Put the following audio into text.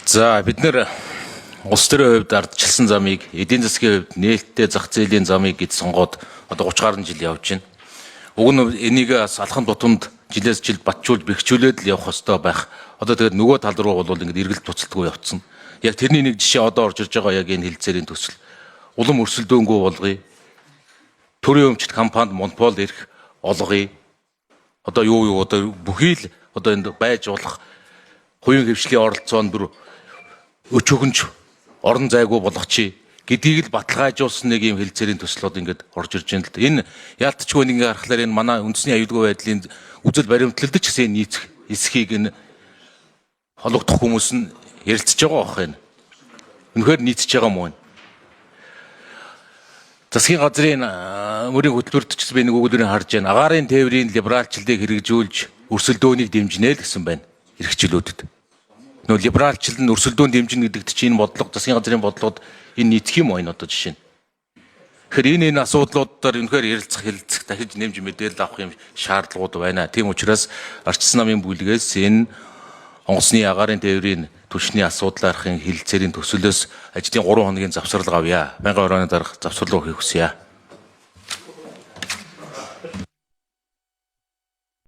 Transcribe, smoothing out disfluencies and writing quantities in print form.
За бид нэр улс төрийн хувьд ардчилсан замыг эдийн засгийн хувьд нээлттэй зах зээлийн замыг гэж сонгоод одоо 30 гаруй жил явж байна. Уг нь энийг алхам тутамд жилээс жилд батжуулж бэхжүүлээд л явах ёстой байх. Одоо тэгээд нөгөө тал руу бол ингээд эргэлт туцалдгүй явцсан. Яг тэрний нэг жишээ одоо орж ирж байгаа яг энэ хэлэлцээрийн төсөл. Улам өрсөлдөөнгөө болгоё. Төрийн өмчт компанид монопол ирэх олгоё. Одоо юу одоо бүхий л одоо энд байж болох хувийн хвшлийн оролцоонд бүр өчөгөнч орон зайгүй болгочих гэдгийг л баталгаажуулсан нэг юм хэлэлцээрийн төслүүд ингээд орж ирж байна л да. Энэ яалтчгүй нэг ингээ харахаар энэ манай үндэсний аюулгүй байдлын үзэл баримтлагдаг ч гэсэн нийцэх эсхийг энэ хологдох хүмүүс нь ярилцж байгаа бох энэ. Үнэхээр нийцэж байгаа мó энэ. Засгийн газрын мөрийн хөтөлбөрт ч би нэг өгүүлбэрийг харж байна. Агаарын тээврийн либералчлалыг хэрэгжүүлж өрсөлдөөнийг дэмжинэ л гэсэн байна. Эрхчлөөдөд. Нөө либералчлал нь өрсөлдөөн дэмжинэ гэдэгт чинь энэ бодлого засгийн газрын бодлогод энэ нийцэх юм байна одоо жишээ нь. Тэгэхээр энэ асуудлуудаар үнэхээр ярилцах хэлэлцэх дахиж нэмж мэдээлэл авах юм шаардлагууд байна. Тийм учраас ардчилсан намын бүлгээс энэ онгоцны агаарын тээврийн түвшний асуудлаархын хэлэлцээрийн төсөлөөс ажлын 3 хоногийн завсрал авъя. 1000 оройн дараах завсрал руу хийх хүсье.